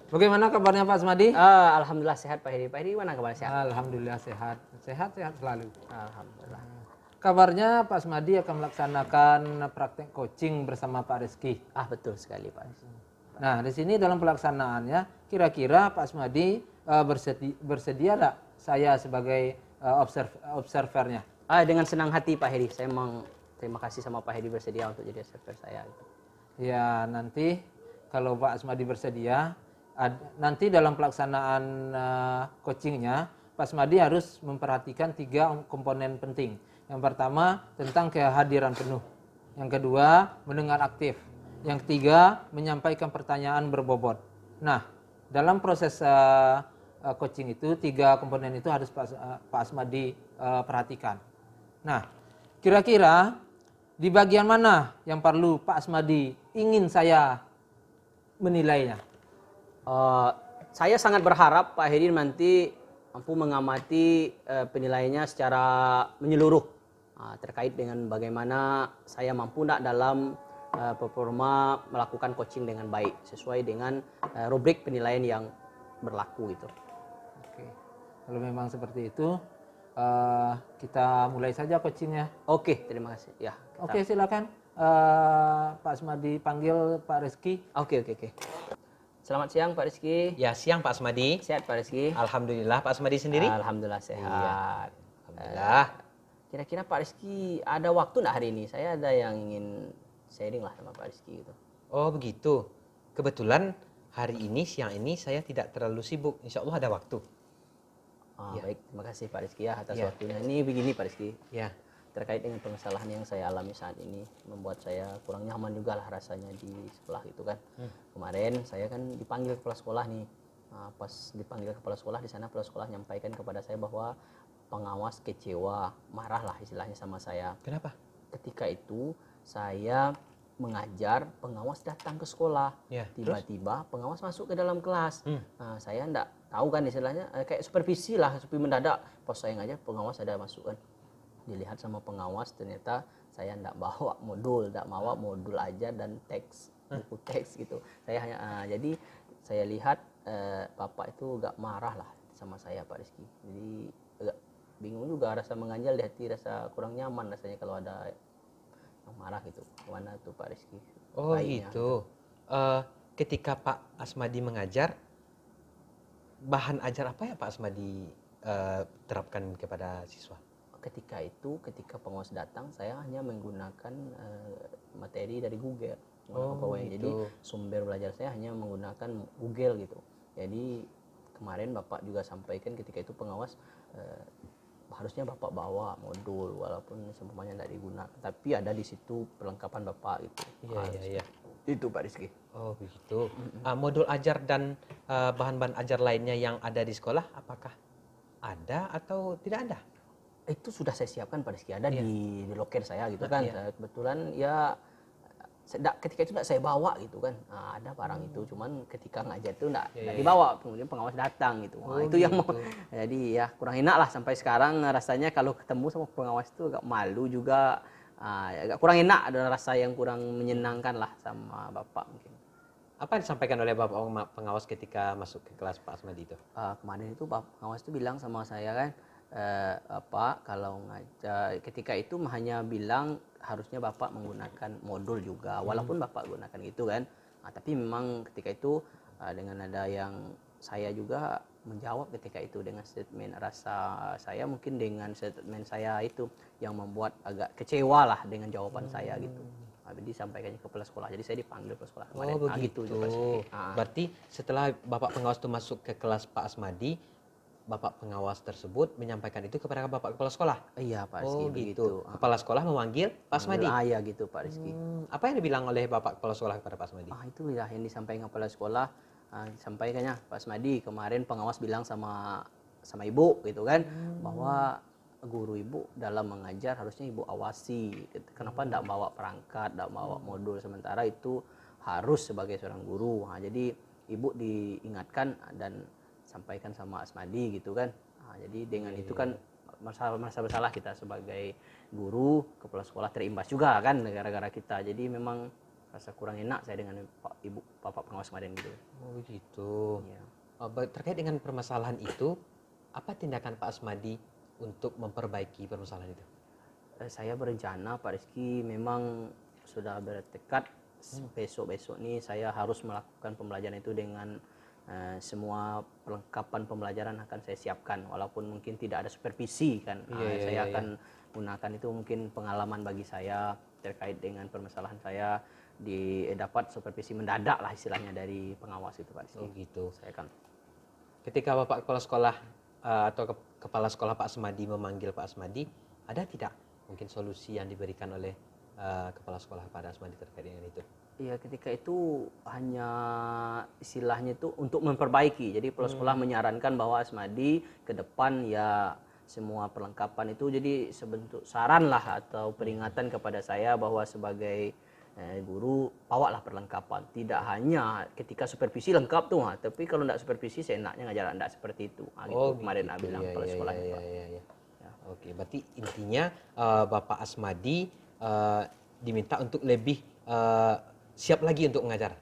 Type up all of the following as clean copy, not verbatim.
Bagaimana kabarnya Pak Asmadi? Alhamdulillah sehat Pak Hedi. Pak Hedi gimana kabar sehat? Alhamdulillah sehat. Sehat selalu. Alhamdulillah. Kabarnya Pak Asmadi akan melaksanakan praktek coaching bersama Pak Rizky. Betul sekali Pak. Nah, di sini dalam pelaksanaannya, kira-kira Pak Asmadi bersedia tak saya sebagai observernya? Dengan senang hati Pak Hedi. Saya memang terima kasih sama Pak Hedi bersedia untuk jadi observer saya. Ya, nanti kalau Pak Asmadi bersedia, nanti dalam pelaksanaan coachingnya, Pak Asmadi harus memperhatikan 3 komponen penting. Yang pertama, tentang kehadiran penuh. Yang kedua, mendengar aktif. Yang ketiga, menyampaikan pertanyaan berbobot. Nah, dalam proses coaching itu, 3 komponen itu harus Pak Asmadi perhatikan. Nah, kira-kira di bagian mana yang perlu Pak Asmadi ingin saya menilainya? Saya sangat berharap Pak Hedi nanti mampu mengamati penilaiannya secara menyeluruh terkait dengan bagaimana saya mampu tidak dalam performa melakukan coaching dengan baik sesuai dengan rubrik penilaian yang berlaku gitu. Oke, kalau memang seperti itu kita mulai saja coachingnya. Oke, terima kasih. Ya. Oke, silakan Pak Asmadi panggil Pak Rizky. Oke. Selamat siang Pak Rizky. Ya, siang Pak Asmadi. Sehat Pak Rizky? Alhamdulillah. Pak Asmadi sendiri? Alhamdulillah sehat. Iya. Alhamdulillah. Kira-kira Pak Rizky ada waktu nggak hari ini? Saya ada yang ingin sharing lah sama Pak Rizky gitu. Oh begitu. Kebetulan hari ini, siang ini saya tidak terlalu sibuk. Insya Allah ada waktu. Ya. Baik, terima kasih Pak Rizky ya atas waktunya. Ini begini Pak Rizky. Ya. Terkait dengan permasalahan yang saya alami saat ini membuat saya kurang nyaman juga lah rasanya di sekolah gitu kan. Kemarin saya kan dipanggil kepala sekolah nih. Pas dipanggil kepala sekolah, di sana kepala sekolah nyampaikan kepada saya bahwa pengawas kecewa, marah lah istilahnya sama saya. Kenapa? Ketika itu saya mengajar, pengawas datang ke sekolah. Ya, tiba-tiba pengawas masuk ke dalam kelas. Saya enggak tahu kan istilahnya kayak supervisi lah, seperti mendadak. Pas saya ngajar, pengawas ada masuk kan. Dilihat sama pengawas ternyata saya enggak bawa modul, aja dan teks, buku teks gitu. Saya hanya jadi saya lihat Bapak itu agak marah lah sama saya Pak Rizky. Jadi agak bingung juga, rasa mengganjal di hati, rasa kurang nyaman rasanya kalau ada yang marah gitu. Gimana tuh Pak Rizky? Oh gitu. Ketika Pak Asmadi mengajar, bahan ajar apa ya Pak Asmadi terapkan kepada siswa? Ketika pengawas datang, saya hanya menggunakan materi dari Google. Gitu. Jadi sumber belajar saya hanya menggunakan Google gitu. Jadi kemarin Bapak juga sampaikan ketika itu pengawas harusnya Bapak bawa modul walaupun semuanya tidak digunakan, tapi ada di situ perlengkapan Bapak gitu. Iya. Itu Pak Rizky. Oh begitu. Modul ajar dan bahan-bahan ajar lainnya yang ada di sekolah, apakah ada atau tidak ada? Itu sudah saya siapkan Pak Rizky, ada di loker saya gitu kan. Saya kebetulan ya ketika itu tidak saya bawa gitu kan. Ada barang itu, cuman ketika ngajar itu tidak dibawa, kemudian pengawas datang gitu. Itu yang mau, jadi ya kurang enak lah sampai sekarang rasanya kalau ketemu sama pengawas itu agak malu juga, agak kurang enak, ada rasa yang kurang menyenangkan lah sama Bapak mungkin. Apa yang disampaikan oleh Bapak pengawas ketika masuk ke kelas Pak Asmadi itu? Kemarin itu Pak pengawas itu bilang sama saya kan, Bapak kalau ngajar ketika itu hanya bilang harusnya Bapak menggunakan modul juga, walaupun Bapak gunakan itu kan. Tapi memang ketika itu dengan ada yang saya juga menjawab ketika itu dengan statement rasa saya, mungkin dengan statement saya itu yang membuat agak kecewa lah dengan jawaban saya gitu. Jadi sampaikannya ke kepala sekolah, jadi saya dipanggil ke sekolah kemarin. Oh begitu. Berarti setelah Bapak pengawas itu masuk ke kelas Pak Asmadi, Bapak pengawas tersebut menyampaikan itu kepada Bapak kepala sekolah? Iya Pak Rizky, gitu. begitu. Kepala sekolah memanggil Pak Asmadi? Iya gitu Pak Rizky. Apa yang dibilang oleh Bapak kepala sekolah kepada Pak Asmadi? Itu ya yang disampaikan kepala sekolah. Disampaikannya Pak Asmadi, kemarin pengawas bilang sama ibu gitu kan, bahwa guru ibu dalam mengajar harusnya ibu awasi. Kenapa tidak bawa perangkat, tidak bawa modul, sementara itu harus sebagai seorang guru. Jadi ibu diingatkan dan sampaikan sama Asmadi gitu kan. Jadi dengan itu kan merasa bersalah kita sebagai guru, kepala sekolah terimbas juga kan gara-gara kita. Jadi memang rasa kurang enak saya dengan ibu bapak pengawas kemarin gitu. Oh gitu. Ya. Terkait dengan permasalahan itu, apa tindakan Pak Asmadi untuk memperbaiki permasalahan itu? Saya berencana Pak Rizky, memang sudah bertekad besok-besok nih saya harus melakukan pembelajaran itu dengan semua perlengkapan pembelajaran akan saya siapkan, walaupun mungkin tidak ada supervisi kan. Saya akan gunakan itu mungkin pengalaman bagi saya terkait dengan permasalahan saya dapat supervisi mendadak lah istilahnya dari pengawas itu Pak Rizky. Oh gitu. Saya akan. Ketika Bapak Kepala Sekolah atau Kepala Sekolah Pak Asmadi memanggil Pak Asmadi, ada tidak mungkin solusi yang diberikan oleh Kepala Sekolah pada Asmadi terkait dengan itu? Iya, ketika itu hanya istilahnya itu untuk memperbaiki. Jadi kepala sekolah menyarankan bahwa Asmadi ke depan ya semua perlengkapan itu jadi sebentuk saran lah atau peringatan kepada saya bahwa sebagai guru bawalah perlengkapan. Tidak hanya ketika supervisi lengkap tuh, tapi kalau tidak supervisi seenaknya ngajar tidak seperti itu. Gitu kemarin bilang kepala sekolahnya Pak. Ya. Oke, berarti intinya Bapak Asmadi diminta untuk lebih siap lagi untuk mengajar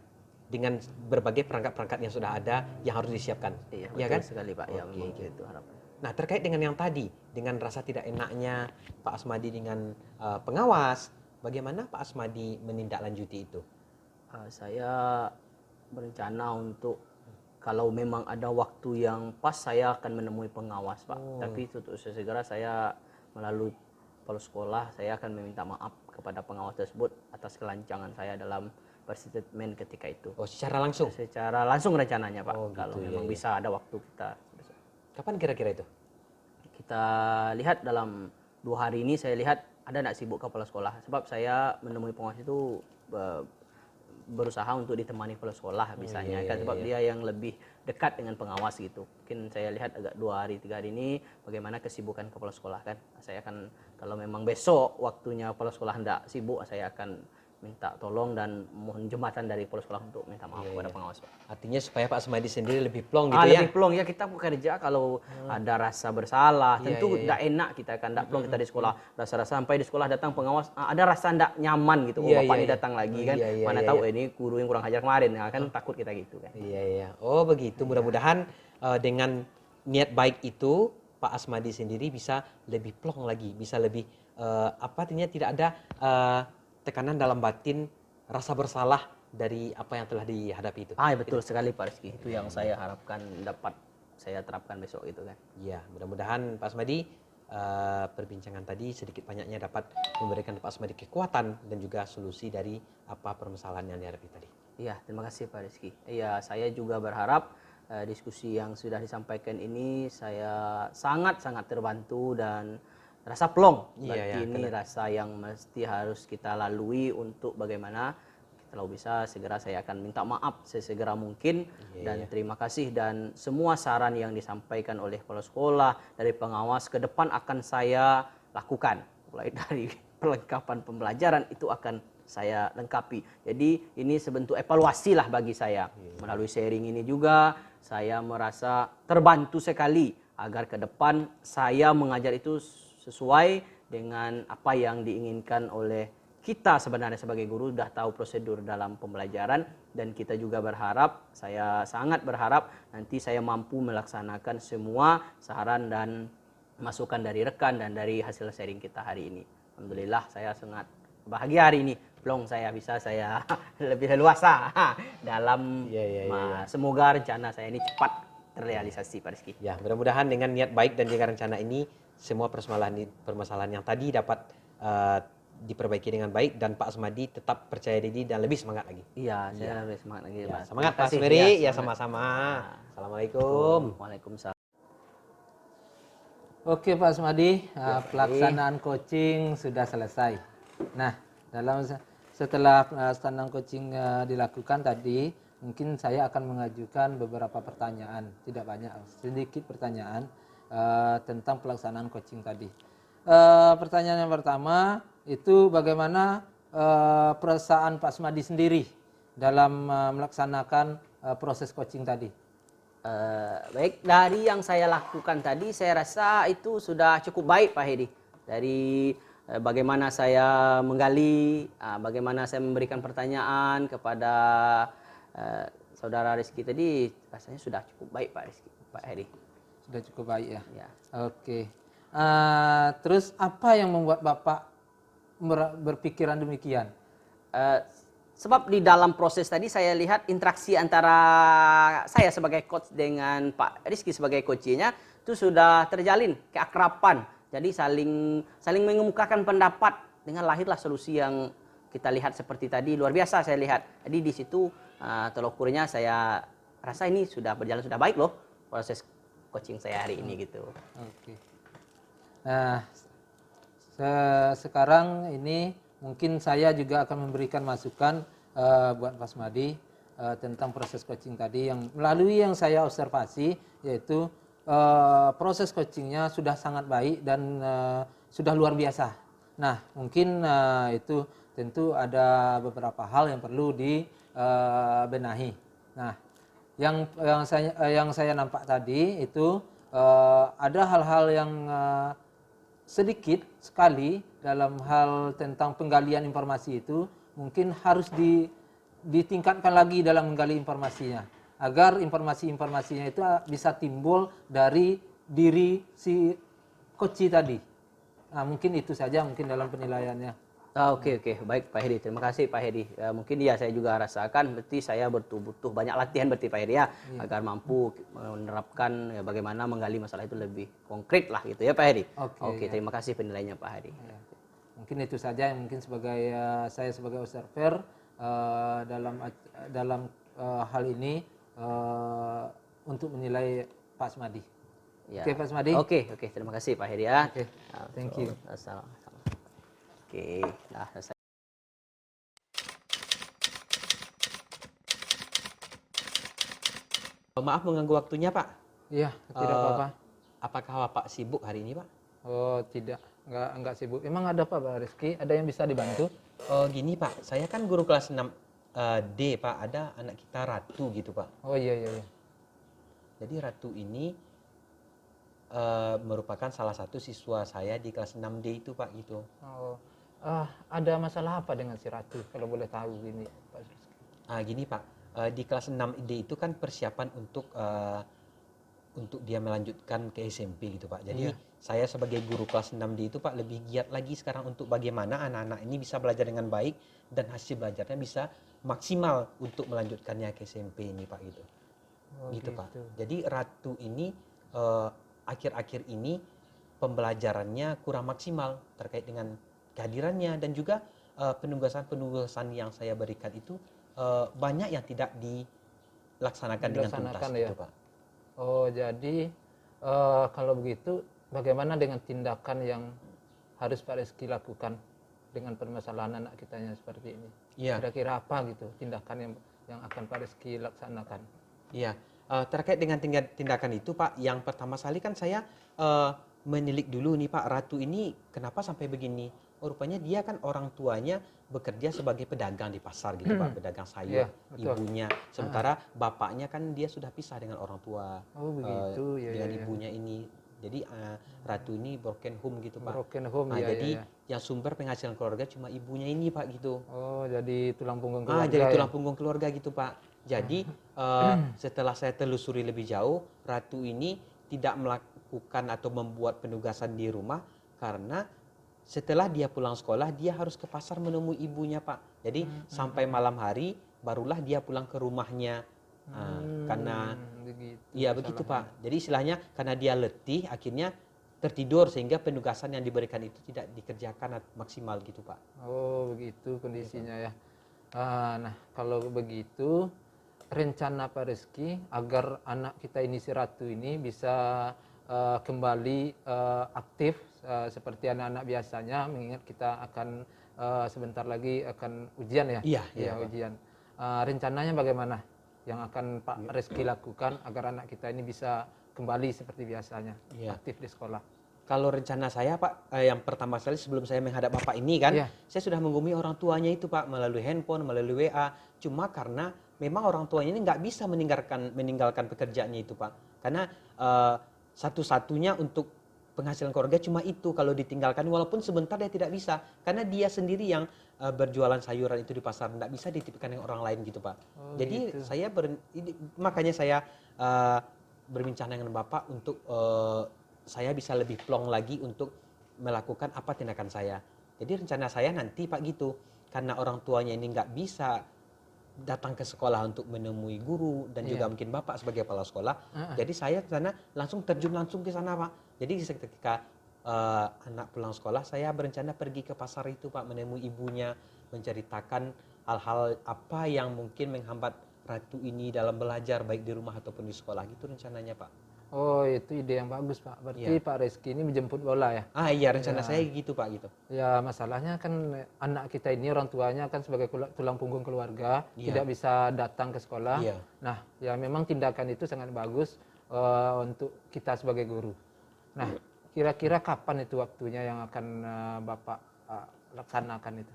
dengan berbagai perangkat-perangkat yang sudah ada yang harus disiapkan. Iya, ya betul kan? sekali Pak. Ya, Oke, memang itu harapan. Nah, terkait dengan yang tadi, dengan rasa tidak enaknya Pak Asmadi dengan pengawas, bagaimana Pak Asmadi menindaklanjuti itu? Saya berencana untuk kalau memang ada waktu yang pas saya akan menemui pengawas Pak. Tapi untuk segera saya melalui kepala sekolah saya akan meminta maaf kepada pengawas tersebut atas kelancangan saya dalam berstatement ketika itu. Oh, secara langsung? Secara langsung rencananya Pak. Oh, gitu, kalau ya, memang bisa ada waktu kita. Kapan kira-kira itu? Kita lihat dalam 2 hari ini, saya lihat ada tidak sibuk kepala sekolah. Sebab saya menemui pengawas itu berusaha untuk ditemani kepala sekolah misalnya kan, sebab dia yang lebih dekat dengan pengawas gitu. Mungkin saya lihat agak 2 hari 3 hari ini bagaimana kesibukan kepala sekolah kan. Saya akan kalau memang besok waktunya kepala sekolah hendak sibuk, saya akan minta tolong dan mohon jembatan dari kepala sekolah untuk minta maaf kepada pengawas Pak. Artinya supaya Pak Asmadi sendiri lebih plong gitu ya? Lebih plong ya, kita bekerja kalau ada rasa bersalah tentu tidak enak, kita akan tidak plong kita di sekolah, rasa-rasa sampai di sekolah datang pengawas ada rasa tidak nyaman gitu. Bapak ini datang lagi kan, mana tahu ini guru yang kurang ajar kemarin ya kan, takut kita gitu kan. Iya. Oh begitu, mudah-mudahan dengan niat baik itu Pak Asmadi sendiri bisa lebih plong lagi, bisa lebih artinya tidak ada tekanan dalam batin, rasa bersalah dari apa yang telah dihadapi itu. Betul sekali Pak Rizky. Itu yang saya harapkan dapat saya terapkan besok gitu kan. Iya, mudah-mudahan Pak Asmadi perbincangan tadi sedikit banyaknya dapat memberikan Pak Asmadi kekuatan dan juga solusi dari apa permasalahan yang dihadapi tadi. Iya, terima kasih Pak Rizky. Iya, saya juga berharap diskusi yang sudah disampaikan ini saya sangat-sangat terbantu dan rasa plong. Berarti ini rasa yang mesti harus kita lalui untuk bagaimana kalau bisa segera saya akan minta maaf sesegera mungkin dan terima kasih, dan semua saran yang disampaikan oleh kepala sekolah dari pengawas ke depan akan saya lakukan, mulai dari perlengkapan pembelajaran itu akan saya lengkapi. Jadi ini sebentuk evaluasi lah bagi saya. Melalui sharing ini juga saya merasa terbantu sekali agar ke depan saya mengajar itu sesuai dengan apa yang diinginkan oleh kita. Sebenarnya sebagai guru sudah tahu prosedur dalam pembelajaran, dan kita juga berharap, saya sangat berharap nanti saya mampu melaksanakan semua saran dan masukan dari rekan dan dari hasil sharing kita hari ini. Alhamdulillah saya sangat bahagia hari ini. Plong saya bisa saya lebih leluasa dalam semoga rencana saya ini cepat terrealisasi Pak Rizky. Ya, mudah-mudahan dengan niat baik dan juga rencana ini semua permasalahan yang tadi dapat diperbaiki dengan baik dan Pak Asmadi tetap percaya diri dan lebih semangat lagi. Iya, saya lebih semangat lagi. Ya, semangat Pak Asmeri, ya sama-sama. Assalamualaikum. Waalaikumsalam. Oke Pak Asmadi, pelaksanaan coaching sudah selesai. Nah, setelah pelaksanaan coaching dilakukan tadi, mungkin saya akan mengajukan beberapa pertanyaan, tidak banyak, sedikit pertanyaan tentang pelaksanaan coaching tadi. Pertanyaan yang pertama itu bagaimana perasaan Pak Asmadi sendiri dalam melaksanakan proses coaching tadi? Baik, dari yang saya lakukan tadi saya rasa itu sudah cukup baik Pak Hedi. Dari bagaimana saya menggali, bagaimana saya memberikan pertanyaan kepada saudara Rizky tadi, rasanya sudah cukup baik Pak Rizky, Pak Heri. Sudah cukup baik ya. Ya. Oke. Terus apa yang membuat Bapak berpikiran demikian? Sebab di dalam proses tadi saya lihat interaksi antara saya sebagai coach dengan Pak Rizky sebagai coachnya itu sudah terjalin keakraban. Jadi saling mengemukakan pendapat dengan lahirlah solusi yang kita lihat seperti tadi, luar biasa saya lihat. Jadi di situ tolok ukurnya saya rasa ini sudah berjalan sudah baik loh proses coaching saya hari ini gitu. Oke. Nah, sekarang ini mungkin saya juga akan memberikan masukan buat Pak Asmadi tentang proses coaching tadi yang melalui yang saya observasi, yaitu proses coachingnya sudah sangat baik dan sudah luar biasa. Nah, mungkin itu tentu ada beberapa hal yang perlu dibenahi. Nah, yang saya nampak tadi itu ada hal-hal yang sedikit sekali dalam hal tentang penggalian informasi itu mungkin harus ditingkatkan lagi dalam menggali informasinya agar informasinya itu bisa timbul dari diri si coach tadi. Nah, mungkin itu saja mungkin dalam penilaiannya. Oke, baik Pak Hedi, terima kasih Pak Hedi. Mungkin ya saya juga rasakan berarti saya butuh banyak latihan berarti Pak Hedi ya, agar mampu menerapkan bagaimana menggali masalah itu lebih konkret lah gitu ya Pak Hedi. Oke, terima kasih penilaiannya Pak Hedi. Ya. Mungkin itu saja yang mungkin sebagai saya sebagai observer dalam hal ini untuk menilai Pak Asmadi. Ya. Oke Pak Asmadi. Oke, terima kasih Pak Hedi ya. Oke, thank you. Assalamualaikum. Oke, nah selesai. Maaf mengganggu waktunya Pak. Iya, tidak apa-apa. Apakah Bapak sibuk hari ini Pak? Oh tidak, enggak sibuk. Emang ada apa Pak Rizky? Ada yang bisa dibantu? Gini Pak, saya kan guru kelas 6 D Pak, ada anak kita Ratu gitu Pak. Oh iya. Jadi Ratu ini merupakan salah satu siswa saya di kelas 6D itu Pak gitu. Oh, ada masalah apa dengan si Ratu? Kalau boleh tahu gini Pak Rizky. Gini Pak, di kelas 6D itu kan persiapan untuk dia melanjutkan ke SMP gitu Pak. Jadi saya sebagai guru kelas 6D itu Pak lebih giat lagi sekarang untuk bagaimana anak-anak ini bisa belajar dengan baik dan hasil belajarnya bisa maksimal untuk melanjutkannya ke SMP ini Pak gitu. Gitu Pak. Jadi Ratu ini akhir-akhir ini pembelajarannya kurang maksimal terkait dengan kehadirannya dan juga penugasan-penugasan yang saya berikan itu banyak yang tidak dilaksanakan dengan tuntas ya? gitu Pak. Oh jadi kalau begitu bagaimana dengan tindakan yang harus Pak Rizky lakukan dengan permasalahan anak kitanya seperti ini? Iya. Kira-kira apa gitu tindakan yang akan Pak Rizky laksanakan? Iya, terkait dengan tindakan itu Pak, yang pertama sekali kan saya menilik dulu nih Pak, Ratu ini kenapa sampai begini? Oh, rupanya dia kan orang tuanya bekerja sebagai pedagang di pasar gitu Pak, pedagang sayur, ibunya. Sementara bapaknya kan dia sudah pisah dengan orang tua, dengan ibunya ini. Jadi Ratu ini broken home gitu Pak. Broken home, jadi yang sumber penghasilan keluarga cuma ibunya ini Pak gitu. Oh, jadi tulang punggung keluarga. Jadi tulang punggung keluarga gitu Pak. Jadi setelah saya telusuri lebih jauh, Ratu ini tidak melakukan atau membuat penugasan di rumah karena setelah dia pulang sekolah dia harus ke pasar menemui ibunya Pak. Jadi sampai malam hari barulah dia pulang ke rumahnya. Karena begitu Pak. Jadi istilahnya karena dia letih akhirnya tertidur sehingga penugasan yang diberikan itu tidak dikerjakan maksimal gitu Pak. Oh begitu kondisinya ya. Nah kalau begitu rencana Pak Rizky agar anak kita ini si Ratu ini bisa kembali aktif seperti anak-anak biasanya, mengingat kita akan sebentar lagi akan ujian ya. Iya ujian. Rencananya bagaimana yang akan Pak Rizky lakukan agar anak kita ini bisa kembali seperti biasanya aktif di sekolah? Kalau rencana saya Pak, yang pertama sekali sebelum saya menghadap Bapak ini kan, saya sudah menghubungi orang tuanya itu Pak melalui handphone, melalui WA. Cuma karena memang orang tuanya ini nggak bisa meninggalkan pekerjaannya itu Pak. Karena satu-satunya untuk penghasilan keluarga cuma itu kalau ditinggalkan walaupun sebentar dia tidak bisa karena dia sendiri yang berjualan sayuran itu di pasar tidak bisa dititipkan dengan orang lain gitu Pak. Oh, Jadi gitu. makanya saya berbincang dengan Bapak untuk saya bisa lebih plong lagi untuk melakukan apa tindakan saya. Jadi rencana saya nanti Pak gitu karena orang tuanya ini nggak bisa datang ke sekolah untuk menemui guru dan juga mungkin Bapak sebagai kepala sekolah. Jadi saya ke sana langsung terjun langsung ke sana Pak. Jadi ketika anak pulang sekolah saya berencana pergi ke pasar itu Pak menemui ibunya menceritakan hal-hal apa yang mungkin menghambat Ratu ini dalam belajar baik di rumah ataupun di sekolah gitu rencananya Pak. Oh, itu ide yang bagus, Pak. Berarti Pak Reski ini menjemput bola ya? Ah iya rencana saya gitu Pak gitu. Ya, masalahnya kan anak kita ini orang tuanya kan sebagai tulang punggung keluarga, tidak bisa datang ke sekolah. Iya. Nah, ya memang tindakan itu sangat bagus untuk kita sebagai guru. Nah, kira-kira kapan itu waktunya yang akan Bapak laksanakan itu?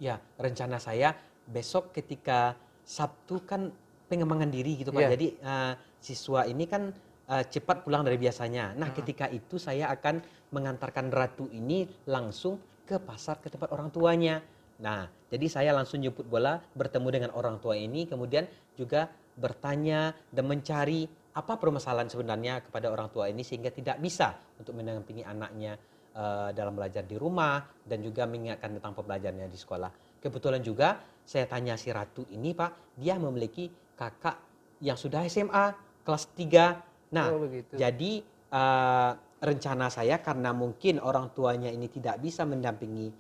Ya, rencana saya besok ketika Sabtu kan pengembangan diri gitu Pak. Jadi siswa ini kan cepat pulang dari biasanya. Nah, ketika itu saya akan mengantarkan Ratu ini langsung ke pasar ke tempat orang tuanya. Nah, jadi saya langsung jemput bola, bertemu dengan orang tua ini, kemudian juga bertanya dan mencari apa permasalahan sebenarnya kepada orang tua ini sehingga tidak bisa untuk mendampingi anaknya dalam belajar di rumah dan juga mengingatkan tentang pembelajarannya di sekolah. Kebetulan juga saya tanya si Ratu ini Pak, dia memiliki kakak yang sudah SMA kelas 3. Nah, jadi rencana saya karena mungkin orang tuanya ini tidak bisa mendampingi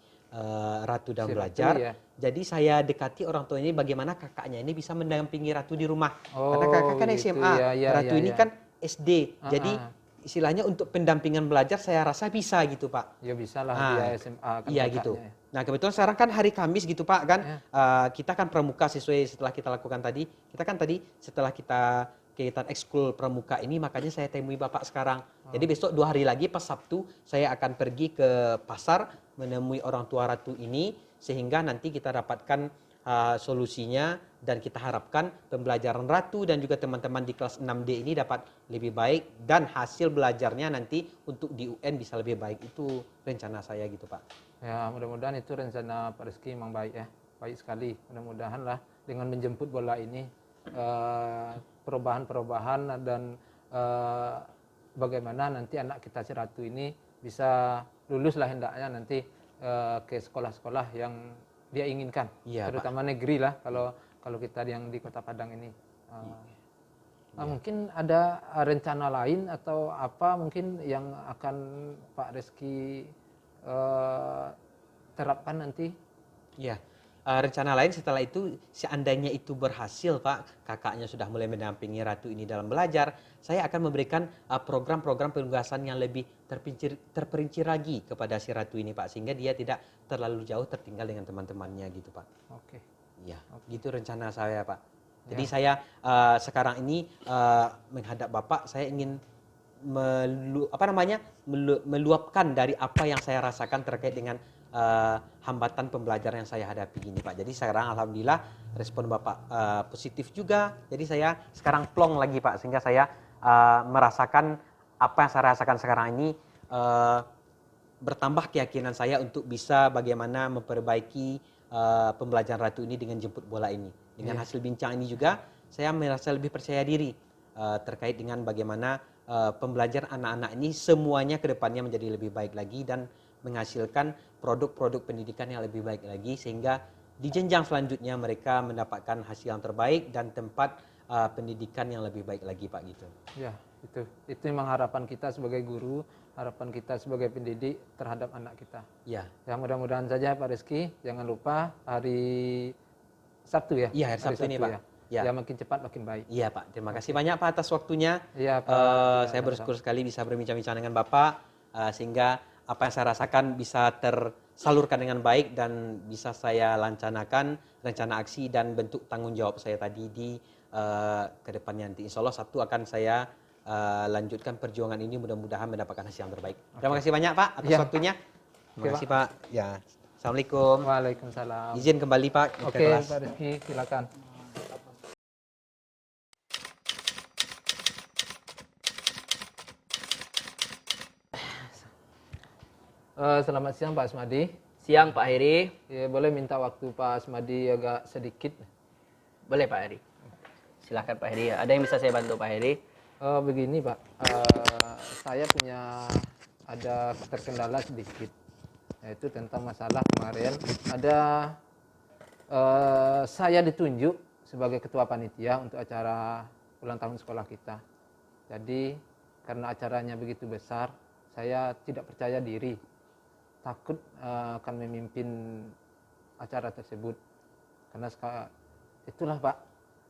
Ratu dalam belajar, jadi saya dekati orang tua ini bagaimana kakaknya ini bisa mendampingi Ratu di rumah. Karena kakak kan SMA, Ratu ini kan SD, jadi istilahnya untuk pendampingan belajar saya rasa bisa gitu Pak. Ya bisa lah dia SMA kan iya gitu. Nah kebetulan sekarang kan hari Kamis gitu Pak kan, kita kan pramuka sesuai setelah kita lakukan tadi, kita kan tadi setelah kita kegiatan ekskul pramuka ini makanya saya temui Bapak sekarang. Jadi besok 2 hari lagi pas Sabtu saya akan pergi ke pasar menemui orang tua Ratu ini sehingga nanti kita dapatkan solusinya dan kita harapkan pembelajaran Ratu dan juga teman-teman di kelas 6D ini dapat lebih baik dan hasil belajarnya nanti untuk di UN bisa lebih baik. Itu rencana saya gitu Pak. Ya mudah-mudahan itu rencana Pak Rizky memang baik ya, baik sekali. Mudah-mudahan lah dengan menjemput bola ini perubahan-perubahan dan bagaimana nanti anak kita si Ratu ini bisa lulus lah hendaknya nanti ke sekolah-sekolah yang dia inginkan, terutama negeri lah kalau kita yang di Kota Padang ini. Mungkin ada rencana lain atau apa mungkin yang akan Pak Reski terapkan nanti? Iya. Rencana lain setelah itu seandainya itu berhasil Pak, kakaknya sudah mulai mendampingi Ratu ini dalam belajar, saya akan memberikan program-program penugasan yang lebih terperinci lagi kepada si Ratu ini Pak, sehingga dia tidak terlalu jauh tertinggal dengan teman-temannya gitu Pak. Oke. Iya, gitu rencana saya Pak. Jadi saya sekarang ini menghadap Bapak, saya ingin meluapkan dari apa yang saya rasakan terkait dengan hambatan pembelajaran yang saya hadapi ini Pak. Jadi sekarang alhamdulillah respon Bapak positif juga. Jadi saya sekarang plong lagi Pak, sehingga saya merasakan apa yang saya rasakan sekarang ini bertambah keyakinan saya untuk bisa bagaimana memperbaiki pembelajaran Ratu ini dengan jemput bola ini. Dengan hasil bincang ini juga saya merasa lebih percaya diri terkait dengan bagaimana pembelajaran anak-anak ini semuanya ke depannya menjadi lebih baik lagi dan menghasilkan produk-produk pendidikan yang lebih baik lagi sehingga di jenjang selanjutnya mereka mendapatkan hasil yang terbaik dan tempat pendidikan yang lebih baik lagi Pak gitu. Ya, itu memang harapan kita sebagai guru, harapan kita sebagai pendidik terhadap anak kita. Ya. Ya mudah-mudahan saja Pak Rizky, jangan lupa hari Sabtu ya. Iya, hari Sabtu ini Pak. Ya. Makin cepat makin baik. Iya Pak, terima kasih banyak Pak atas waktunya. Iya Pak. Saya bersyukur sekali bisa berbincang-bincang dengan Bapak sehingga apa yang saya rasakan bisa tersalurkan dengan baik dan bisa saya lancanakan rencana aksi dan bentuk tanggung jawab saya tadi di kedepannya nanti. Insya Allah Sabtu akan saya lanjutkan perjuangan ini mudah-mudahan mendapatkan hasil yang terbaik. Terima kasih banyak Pak atas waktunya. Terima kasih Pak. Ya, Assalamualaikum. Waalaikumsalam. Izin kembali Pak ke kelas. Oke Pak Rizky, silakan. Selamat siang Pak Asmadi. Siang Pak Heri. Ya, boleh minta waktu Pak Asmadi agak sedikit? Boleh Pak Heri. Silakan Pak Heri. Ada yang bisa saya bantu Pak Heri? Begini Pak, saya ada terkendala sedikit, yaitu tentang masalah kemarin ada saya ditunjuk sebagai ketua panitia untuk acara ulang tahun sekolah kita. Jadi karena acaranya begitu besar, saya tidak percaya diri, takut akan memimpin acara tersebut. Karena itulah Pak,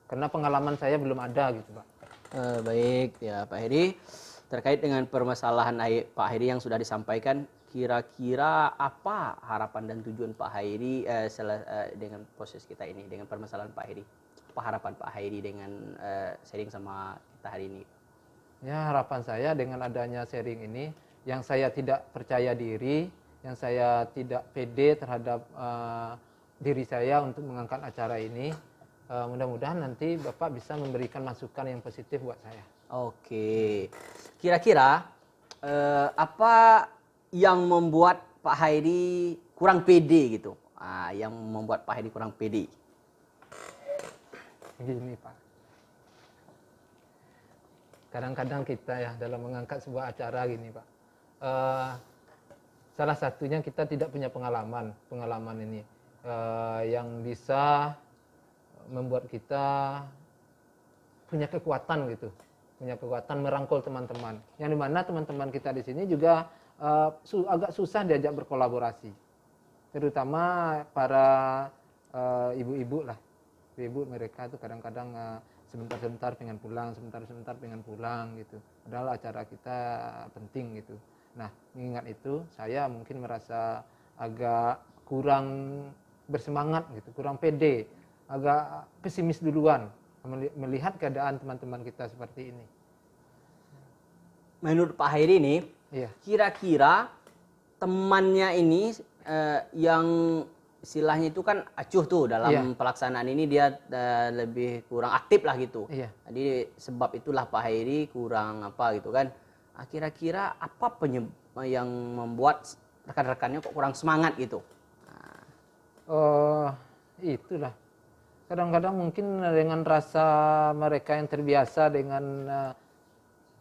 karena pengalaman saya belum ada gitu Pak. Baik ya Pak Heri, terkait dengan permasalahan Pak Heri yang sudah disampaikan, kira-kira apa harapan dan tujuan Pak Heri dengan proses kita ini, dengan permasalahan Pak Heri? Apa harapan Pak Heri dengan sharing sama kita hari ini? Ya, harapan saya dengan adanya sharing ini, yang saya tidak percaya diri, yang saya tidak pede terhadap diri saya untuk mengangkat acara ini, mudah-mudahan nanti Bapak bisa memberikan masukan yang positif buat saya. Oke, kira-kira apa yang membuat Pak Hairi kurang pede gitu? Yang membuat Pak Hairi kurang pede? Begini Pak, kadang-kadang kita ya dalam mengangkat sebuah acara gini Pak, salah satunya kita tidak punya pengalaman ini yang bisa membuat kita punya kekuatan gitu, punya kekuatan merangkul teman-teman. Yang dimana teman-teman kita di sini juga agak susah diajak berkolaborasi, terutama para ibu-ibu lah. Ibu mereka itu kadang-kadang sebentar-sebentar pengen pulang, sebentar-sebentar pengen pulang gitu. Padahal acara kita penting gitu. Nah, mengingat itu, saya mungkin merasa agak kurang bersemangat gitu, kurang pede, agak pesimis duluan melihat keadaan teman-teman kita seperti ini. Menurut Pak Hairi ini, Iya. kira-kira temannya ini yang istilahnya itu kan acuh tuh dalam pelaksanaan ini, dia lebih kurang aktif lah gitu. Iya. Jadi sebab itulah Pak Hairi kurang apa gitu kan. Kira-kira apa yang membuat rekan-rekannya kok kurang semangat gitu? Itulah. Kadang-kadang mungkin dengan rasa mereka yang terbiasa dengan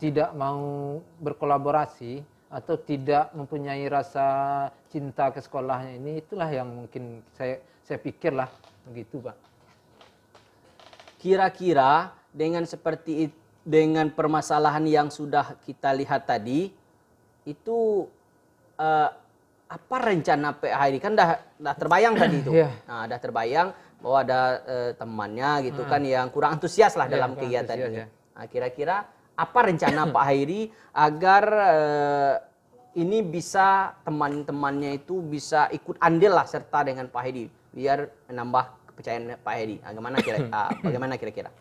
tidak mau berkolaborasi atau tidak mempunyai rasa cinta ke sekolahnya ini, itulah yang mungkin saya pikirlah begitu Pak. Kira-kira dengan dengan permasalahan yang sudah kita lihat tadi, itu apa rencana Pak Hairi? Kan dah terbayang tadi itu. Iya. Nah, dah terbayang bahwa ada temannya gitu kan yang kurang antusias lah dalam kegiatan antusias, ini. ya. Nah, kira-kira apa rencana Pak Hairi agar ini bisa teman-temannya itu bisa ikut andil lah serta dengan Pak Hairi biar menambah kepercayaan Pak Hairi. Bagaimana kira-kira?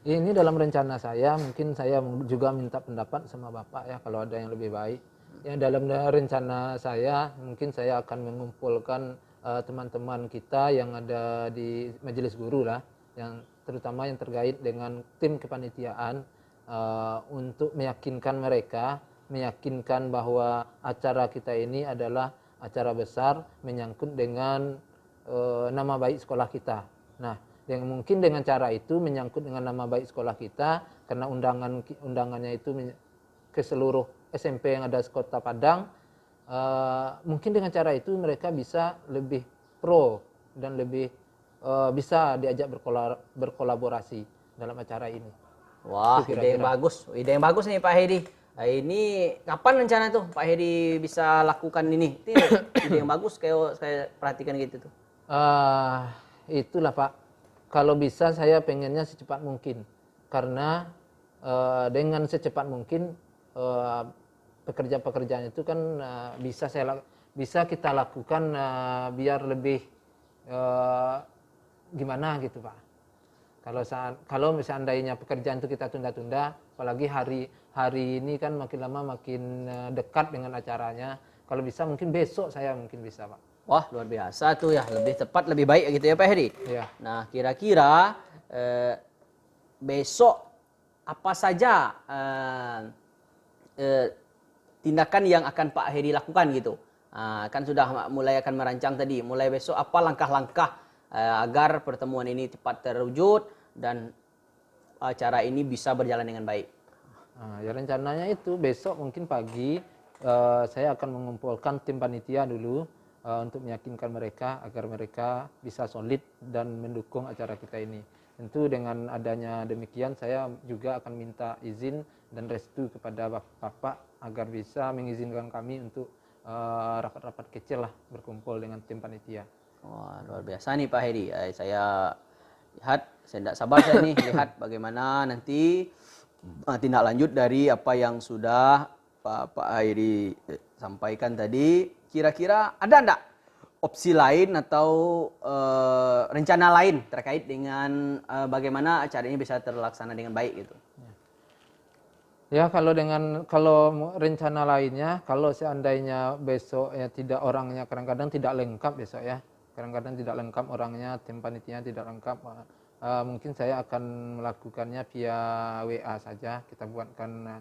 Ini dalam rencana saya, mungkin saya juga minta pendapat sama Bapak ya kalau ada yang lebih baik. Ya, dalam rencana saya mungkin saya akan mengumpulkan teman-teman kita yang ada di majelis guru lah, yang terutama yang terkait dengan tim kepanitiaan, untuk meyakinkan mereka, meyakinkan bahwa acara kita ini adalah acara besar menyangkut dengan nama baik sekolah kita. Nah, mungkin dengan cara itu menyangkut dengan nama baik sekolah kita, karena undangannya itu ke seluruh SMP yang ada di Kota Padang. Mungkin dengan cara itu mereka bisa lebih pro dan lebih bisa diajak berkolaborasi dalam acara ini. Wah, ide yang bagus nih Pak Hedi. Nah, ini kapan rencana tuh Pak Hedi bisa lakukan ini? Itu ide yang bagus, kayak saya perhatikan gitu tuh. Itulah Pak, kalau bisa saya pengennya secepat mungkin, karena dengan secepat mungkin pekerjaan-pekerjaan itu kan bisa kita lakukan biar lebih gimana gitu Pak. Kalau seandainya pekerjaan itu kita tunda-tunda, apalagi hari ini kan makin lama makin dekat dengan acaranya. Kalau bisa mungkin besok saya mungkin bisa Pak. Wah, luar biasa tuh ya, lebih tepat lebih baik gitu ya Pak Hedi. Iya. Nah, kira-kira besok apa saja tindakan yang akan Pak Heri lakukan gitu? Kan sudah mulai akan merancang tadi, mulai besok apa langkah-langkah agar pertemuan ini cepat terwujud dan acara ini bisa berjalan dengan baik? Ya rencananya itu besok mungkin pagi saya akan mengumpulkan tim panitia dulu untuk meyakinkan mereka agar mereka bisa solid dan mendukung acara kita ini. Tentu dengan adanya demikian saya juga akan minta izin dan restu kepada Bapak agar bisa mengizinkan kami untuk rapat-rapat kecil lah berkumpul dengan tim panitia. Wah, luar biasa nih Pak Heri. Saya lihat, saya tidak sabar saya nih lihat bagaimana nanti tindak lanjut dari apa yang sudah Pak Heri sampaikan tadi. Kira-kira ada enggak opsi lain atau rencana lain terkait dengan bagaimana acara ini bisa terlaksana dengan baik gitu? Ya kalau rencana lainnya, kalau seandainya besok ya tidak orangnya kadang-kadang tidak lengkap besok ya, kadang-kadang tidak lengkap orangnya, tim panitia tidak lengkap, mungkin saya akan melakukannya via WA saja. Kita buatkan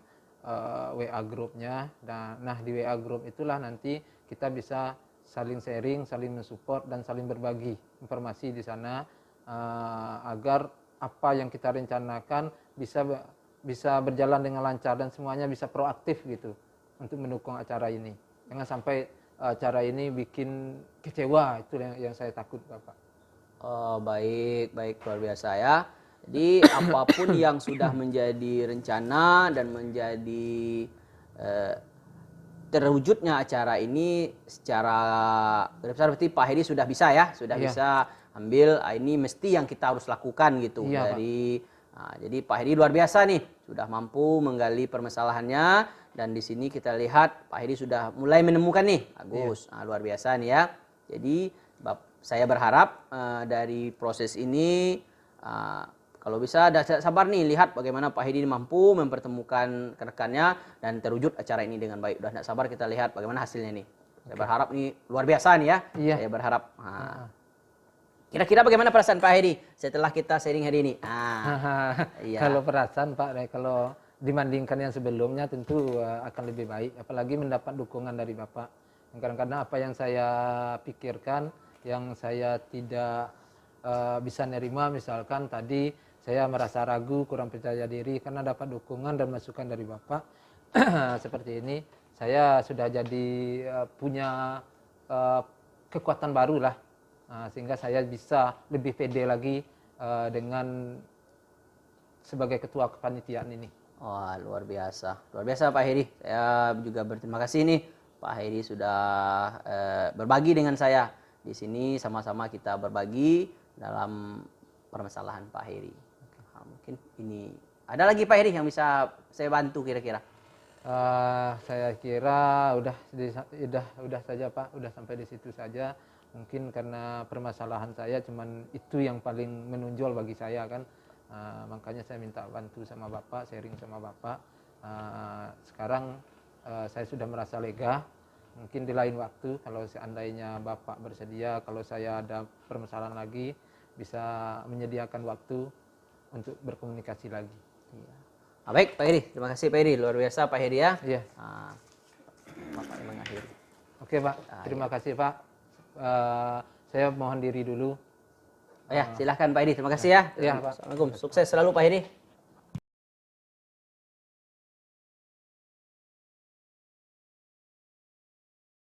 WA grupnya. Nah di WA grup itulah nanti kita bisa saling sharing, saling mensupport dan saling berbagi informasi di sana agar apa yang kita rencanakan bisa berjalan dengan lancar dan semuanya bisa proaktif gitu untuk mendukung acara ini. Jangan sampai acara ini bikin kecewa, itu yang saya takut Bapak. Oh, baik, luar biasa ya. Jadi apapun yang sudah menjadi rencana dan menjadi terwujudnya acara ini secara besar berarti Pak Heri sudah bisa ya, sudah bisa ambil ini mesti yang kita harus lakukan gitu. Iya, Jadi Pak Heri luar biasa nih, sudah mampu menggali permasalahannya dan di sini kita lihat Pak Heri sudah mulai menemukan nih, bagus, luar biasa nih ya. Jadi saya berharap dari proses ini kalau bisa sabar nih lihat bagaimana Pak Heri mampu mempertemukan rekannya dan terwujud acara ini dengan baik. Udah tidak sabar kita lihat bagaimana hasilnya nih. Saya berharap nih luar biasa nih ya. Iya. Saya berharap. Kira-kira bagaimana perasaan Pak Heri setelah kita sharing hari ini? Iya. Kalau perasaan Pak, kalau dibandingkan yang sebelumnya tentu akan lebih baik. Apalagi mendapat dukungan dari Bapak. Kadang-kadang apa yang saya pikirkan, yang saya tidak bisa nerima, misalkan tadi saya merasa ragu, kurang percaya diri karena dapat dukungan dan masukan dari Bapak. Seperti ini, saya sudah jadi punya kekuatan baru lah. Sehingga saya bisa lebih pede lagi dengan sebagai ketua kepanitiaan ini. Wah, luar biasa Pak Heri. Saya juga berterima kasih nih Pak Heri sudah berbagi dengan saya di sini, sama-sama kita berbagi dalam permasalahan Pak Heri. Mungkin ini ada lagi Pak Heri yang bisa saya bantu kira-kira? Saya kira udah saja Pak, udah sampai di situ saja. Mungkin karena permasalahan saya cuman itu yang paling menonjol bagi saya kan, makanya saya minta bantu sama Bapak, sharing sama Bapak. Sekarang saya sudah merasa lega. Mungkin di lain waktu kalau seandainya Bapak bersedia, kalau saya ada permasalahan lagi, bisa menyediakan waktu untuk berkomunikasi lagi. Iya. Baik Pak Heri, terima kasih Pak Heri, luar biasa Pak Heri ya. Iya. Bapak yang mengakhiri. Oke Pak, terima kasih Pak. Saya mohon diri dulu. Silahkan Pak Heri, terima kasih ya. Iya, Pak. Assalamualaikum, sukses selalu Pak Heri.